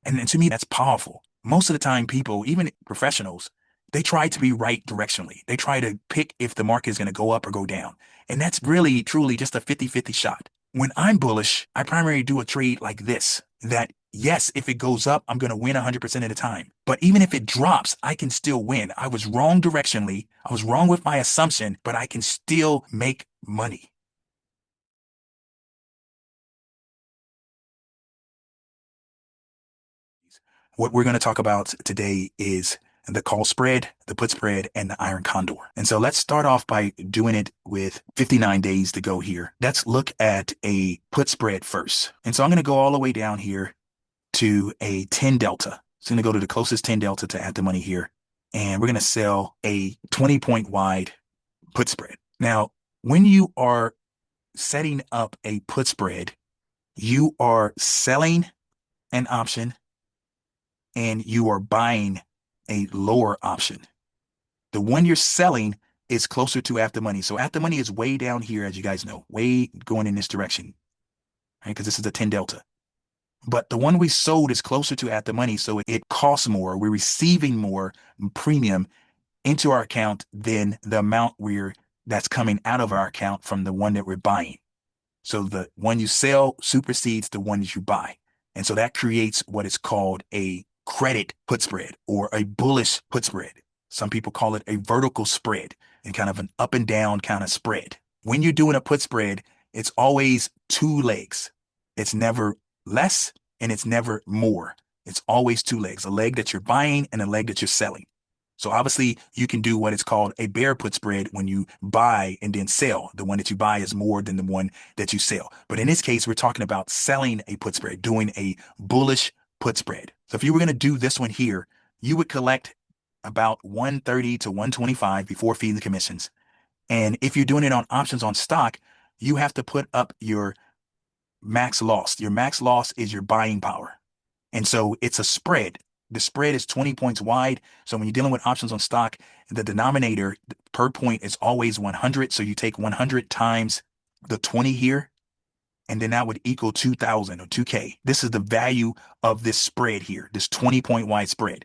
And to me, that's powerful. Most of the time, people, even professionals, they try to be right directionally. They try to pick if the market is going to go up or go down. And that's really, truly just a 50-50 shot. When I'm bullish, I primarily do a trade like this, that yes, if it goes up, I'm going to win 100% of the time. But even if it drops, I can still win. I was wrong directionally. I was wrong with my assumption, but I can still make money. What we're going to talk about today is the call spread, the put spread, and the iron condor. And so let's start off by doing it with 59 days to go here. Let's look at a put spread first. And so I'm going to go all the way down here to a 10 delta. So I'm going to go to the closest 10 delta to add the money here. And we're going to sell a 20-point wide put spread. Now, when you are setting up a put spread, you are selling an option and you are buying a lower option. The one you're selling is closer to at the money. So at the money is way down here, as you guys know, way going in this direction, right? Because this is a 10 delta. But the one we sold is closer to at the money, so it costs more. We're receiving more premium into our account than the amount that's coming out of our account from the one that we're buying. So the one you sell supersedes the one that you buy. And so that creates what is called a credit put spread or a bullish put spread. Some people call it a vertical spread and kind of an up and down kind of spread. When you're doing a put spread, it's always two legs. It's never less and it's never more. It's always two legs, a leg that you're buying and a leg that you're selling. So obviously you can do what is called a bear put spread when you buy and then sell. The one that you buy is more than the one that you sell. But in this case, we're talking about selling a put spread, doing a bullish put spread. So if you were going to do this one here, you would collect about 130 to 125 before fees and commissions. And if you're doing it on options on stock, you have to put up your max loss. Your max loss is your buying power. And so it's a spread. The spread is 20 points wide. So when you're dealing with options on stock, the denominator per point is always 100. So you take 100 times the 20 here, and then that would equal 2,000 or 2K. This is the value of this spread here, this 20-point wide spread.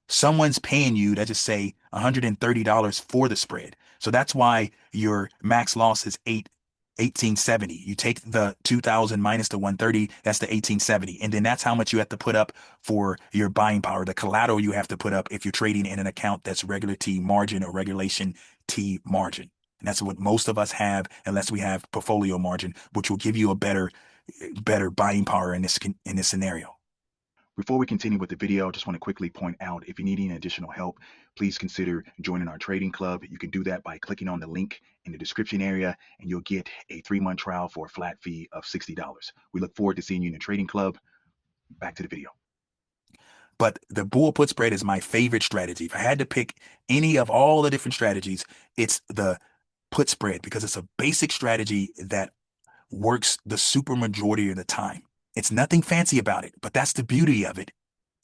Someone's paying you, let's just say $130 for the spread. So that's why your max loss is 1870. You take the 2000 minus the 130, that's the 1870. And then that's how much you have to put up for your buying power, the collateral you have to put up if you're trading in an account that's regular T margin or regulation T margin. And that's what most of us have, unless we have portfolio margin, which will give you a better buying power in this scenario. Before we continue with the video, I just want to quickly point out, if you need any additional help, please consider joining our trading club. You can do that by clicking on the link in the description area, and you'll get a 3-month trial for a flat fee of $60. We look forward to seeing you in the trading club. Back to the video. But the bull put spread is my favorite strategy. If I had to pick any of all the different strategies, it's the put spread because it's a basic strategy that works the super majority of the time. It's nothing fancy about it, but that's the beauty of it,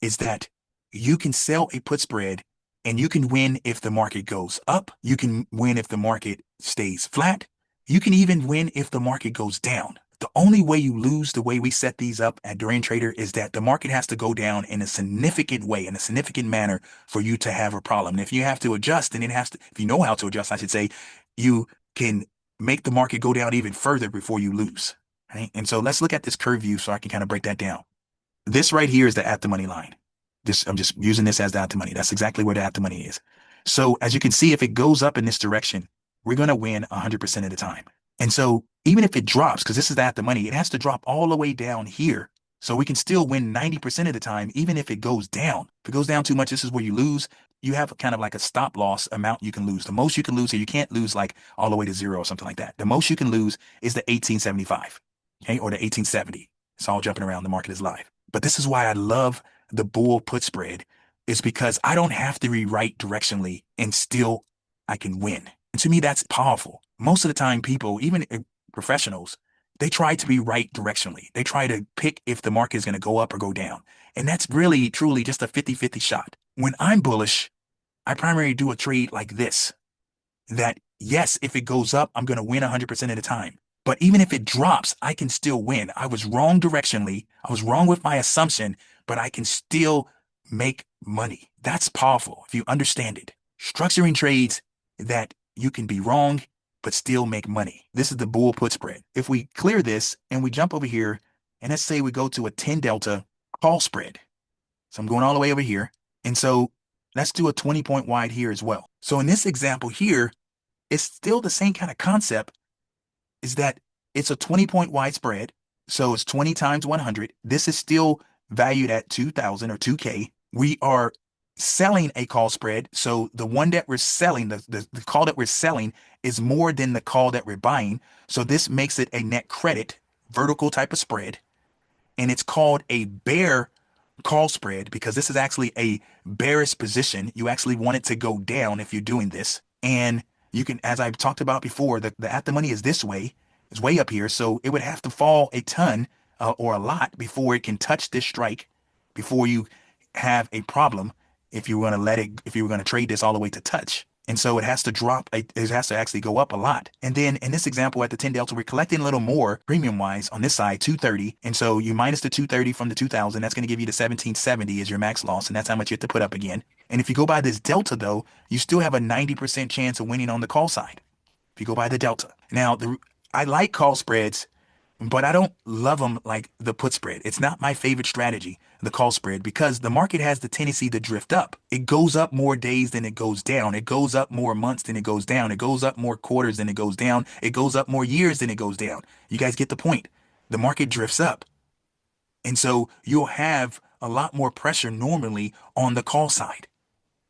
is that you can sell a put spread and you can win if the market goes up. You can win if the market stays flat. You can even win if the market goes down. The only way you lose the way we set these up at Dorian Trader is that the market has to go down in a significant way, in a significant manner for you to have a problem. And if you have to adjust, then if you know how to adjust, I should say, you can make the market go down even further before you lose. Right? And so let's look at this curve view so I can kind of break that down. This right here is the at the money line. I'm just using this as the at the money. That's exactly where the at the money is. So as you can see, if it goes up in this direction, we're going to win 100% of the time. And so even if it drops, because this is the at the money, it has to drop all the way down here. So we can still win 90% of the time, even if it goes down. If it goes down too much, this is where you lose. You have kind of like a stop loss amount you can lose. The most you can lose here, you can't lose like all the way to zero or something like that. The most you can lose is the 1875, okay, or the 1870. It's all jumping around. The market is live. But this is why I love the bull put spread, is because I don't have to rewrite directionally and still I can win. And to me, that's powerful. Most of the time, people, even professionals, they try to be right directionally. They try to pick if the market is going to go up or go down. And that's really, truly just a 50-50 shot. When I'm bullish, I primarily do a trade like this, that yes, if it goes up, I'm going to win 100% of the time. But even if it drops, I can still win. I was wrong directionally. I was wrong with my assumption, but I can still make money. That's powerful if you understand it. Structuring trades that you can be wrong, but still make money. This is the bull put spread. If we clear this and we jump over here, and let's say we go to a 10 delta call spread. So I'm going all the way over here. And so let's do a 20 point wide here as well. So in this example here, it's still the same kind of concept, is that it's a 20 point wide spread. So it's 20 times 100. This is still valued at 2,000 or 2K. We are selling a call spread. So the one that we're selling, the call that we're selling is more than the call that we're buying. So this makes it a net credit, vertical type of spread. And it's called a bear call spread because this is actually a bearish position. You actually want it to go down if you're doing this. And you can, as I've talked about before, the at the money is this way, it's way up here. So it would have to fall a ton or a lot before it can touch this strike, before you have a problem if you want to let it, if you were going to trade this all the way to touch. And so it has to drop, it has to actually go up a lot. And then in this example at the 10 delta, we're collecting a little more premium wise on this side, 230. And so you minus the 230 from the 2000, that's going to give you the 1770 as your max loss. And that's how much you have to put up again. And if you go by this delta though, you still have a 90% chance of winning on the call side. If you go by the delta. Now, I like call spreads, but I don't love them like the put spread. It's not my favorite strategy, the call spread, because the market has the tendency to drift up. It goes up more days than it goes down. It goes up more months than it goes down. It goes up more quarters than it goes down. It goes up more years than it goes down. You guys get the point. The market drifts up. And so you'll have a lot more pressure normally on the call side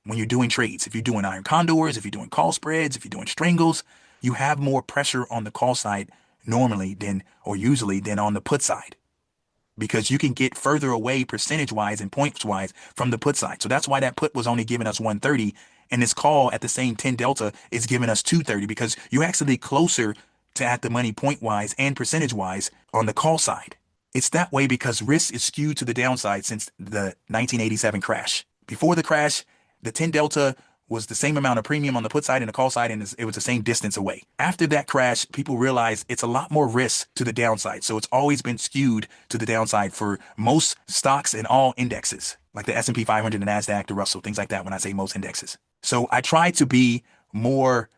when you're doing trades. If you're doing iron condors, if you're doing call spreads, if you're doing strangles, you have more pressure on the call side normally than, or usually, than on the put side, because you can get further away percentage wise and points wise from the put side. So that's why that put was only giving us 130, and this call at the same 10 delta is giving us 230, because you're actually closer to at the money point wise and percentage wise on the call side. It's that way because risk is skewed to the downside since the 1987 crash. Before the crash, the 10 delta was the same amount of premium on the put side and the call side, and it was the same distance away. After that crash, people realized it's a lot more risk to the downside. So it's always been skewed to the downside for most stocks and all indexes, like the S&P 500, the NASDAQ, the Russell, things like that when I say most indexes. So I try to be more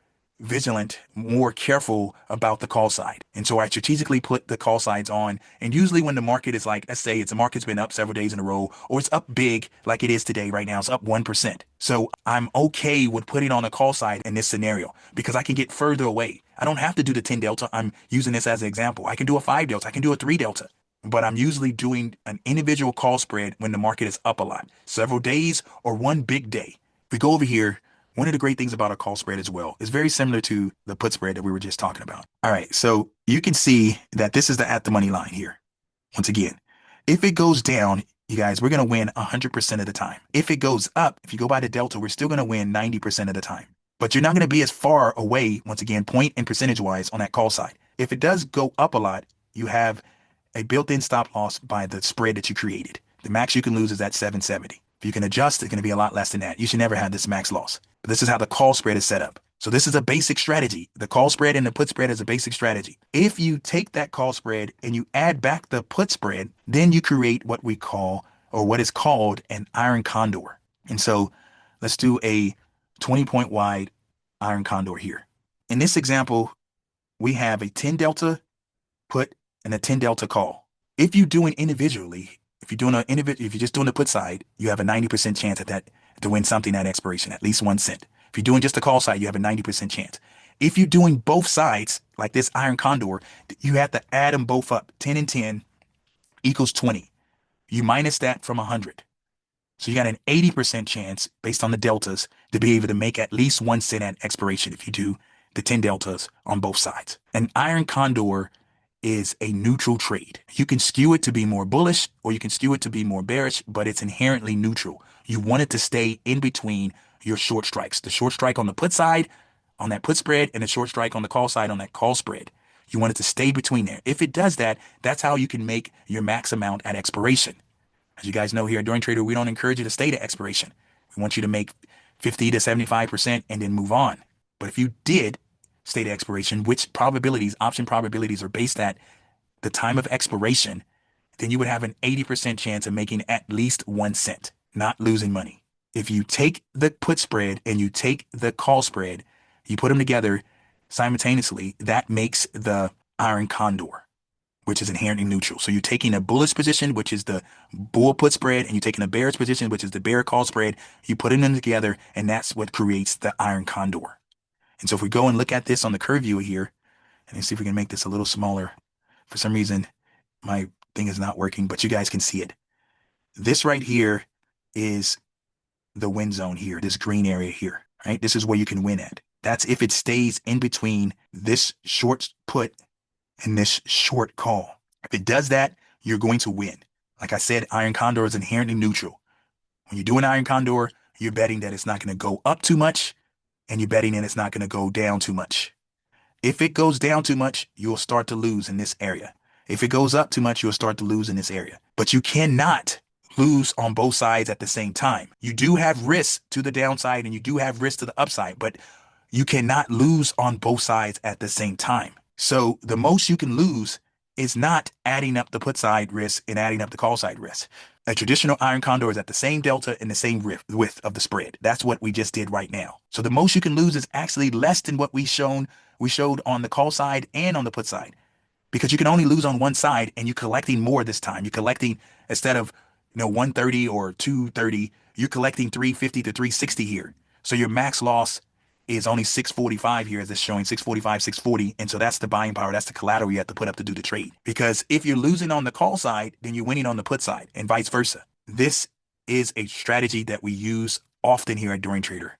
vigilant, more careful about the call side. And so I strategically put the call sides on. And usually when the market is like, let's say the market's been up several days in a row, or it's up big like it is today right now, it's up 1%. So I'm okay with putting on a call side in this scenario because I can get further away. I don't have to do the 10 delta. I'm using this as an example. I can do a 5 delta. I can do a 3 delta. But I'm usually doing an individual call spread when the market is up a lot, several days or one big day. If we go over here, one of the great things about a call spread as well is very similar to the put spread that we were just talking about. All right, so you can see that this is the at the money line here. Once again, if it goes down, you guys, we're going to win 100% of the time. If it goes up, if you go by the delta, we're still going to win 90% of the time. But you're not going to be as far away, once again, point and percentage wise on that call side. If it does go up a lot, you have a built-in stop loss by the spread that you created. The max you can lose is at 770. If you can adjust, it's going to be a lot less than that. You should never have this max loss. But this is how the call spread is set up. So this is a basic strategy. The call spread and the put spread is a basic strategy. If you take that call spread and you add back the put spread, then you create what we call, or what is called, an iron condor. And so let's do a 20 point wide iron condor here. In this example, we have a 10 delta put and a 10 delta call. If you're doing individually, if you're just doing the put side, you have a 90% chance at that to win something at expiration, at least 1 cent. If you're doing just the call side, you have a 90% chance. If you're doing both sides, like this iron condor, you have to add them both up. 10 and 10 equals 20. You minus that from 100. So you got an 80% chance based on the deltas to be able to make at least 1 cent at expiration if you do the 10 deltas on both sides. An iron condor is a neutral trade. You can skew it to be more bullish or you can skew it to be more bearish, but it's inherently neutral. You want it to stay in between your short strikes. The short strike on the put side, on that put spread, and the short strike on the call side on that call spread. You want it to stay between there. If it does that, that's how you can make your max amount at expiration. As you guys know here at Dorian Trader, we don't encourage you to stay to expiration. We want you to make 50 to 75% and then move on. But if you did, state of expiration, which probabilities, option probabilities are based at the time of expiration, then you would have an 80% chance of making at least 1 cent, not losing money. If you take the put spread and you take the call spread, you put them together simultaneously, that makes the iron condor, which is inherently neutral. So you're taking a bullish position, which is the bull put spread, and you're taking a bearish position, which is the bear call spread. You put them together, and that's what creates the iron condor. And so if we go and look at this on the curve viewer here, and see if we can make this a little smaller. For some reason, my thing is not working, but you guys can see it. This right here is the win zone here, this green area here, right? This is where you can win at. That's if it stays in between this short put and this short call. If it does that, you're going to win. Like I said, iron condor is inherently neutral. When you do an iron condor, you're betting that it's not going to go up too much, and you're betting that it's not going to go down too much. If it goes down too much, you'll start to lose in this area. If it goes up too much, you'll start to lose in this area. But you cannot lose on both sides at the same time. You do have risks to the downside and you do have risks to the upside, but you cannot lose on both sides at the same time. So the most you can lose is not adding up the put side risk and adding up the call side risk. A traditional iron condor is at the same delta and the same width of the spread. That's what we just did right now. So the most you can lose is actually less than what we showed on the call side and on the put side, because you can only lose on one side and you're collecting more this time. You're collecting, instead of 130 or 230, you're collecting 350 to 360 here. So your max loss is only 645 here, as it's showing 645, 640. And so that's the buying power. That's the collateral you have to put up to do the trade. Because if you're losing on the call side, then you're winning on the put side and vice versa. This is a strategy that we use often here at Dorian Trader.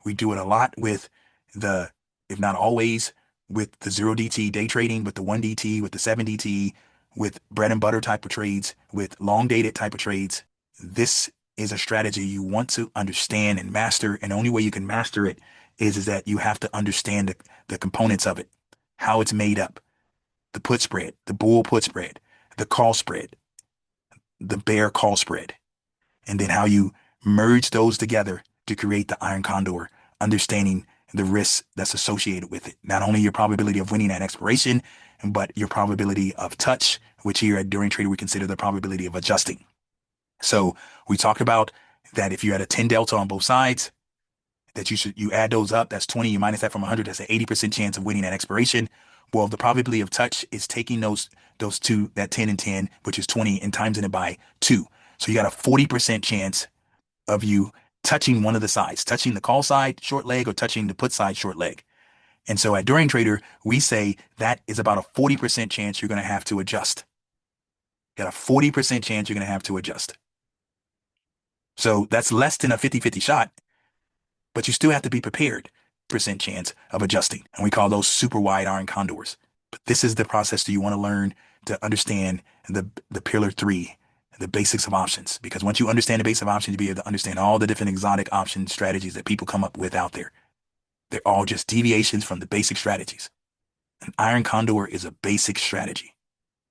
We do it a lot with if not always, with the 0DT day trading, with the 1DT, with the 7DT, with bread and butter type of trades, with long dated type of trades. This is a strategy you want to understand and master. And the only way you can master it is that you have to understand the components of it, how it's made up, the put spread, the bull put spread, the call spread, the bear call spread, and then how you merge those together to create the iron condor, understanding the risk that's associated with it. Not only your probability of winning at expiration, but your probability of touch, which here at Dorian Trader we consider the probability of adjusting. So we talked about that if you had a 10 delta on both sides, that you add those up, that's 20, you minus that from 100, that's an 80% chance of winning at expiration. Well, the probability of touch is taking those two, that 10 and 10, which is 20, and timesing it by 2. So you got a 40% chance of you touching one of the sides, touching the call side short leg or touching the put side short leg. And so at Dorian Trader, we say that is about a 40% chance you're going to have to adjust. You got a 40% chance you're going to have to adjust. So that's less than a 50-50 shot, but you still have to be prepared. Percent chance of adjusting. And we call those super wide iron condors. But this is the process that you want to learn to understand the pillar 3, the basics of options. Because once you understand the basics of options, you'll be able to understand all the different exotic option strategies that people come up with out there. They're all just deviations from the basic strategies. An iron condor is a basic strategy.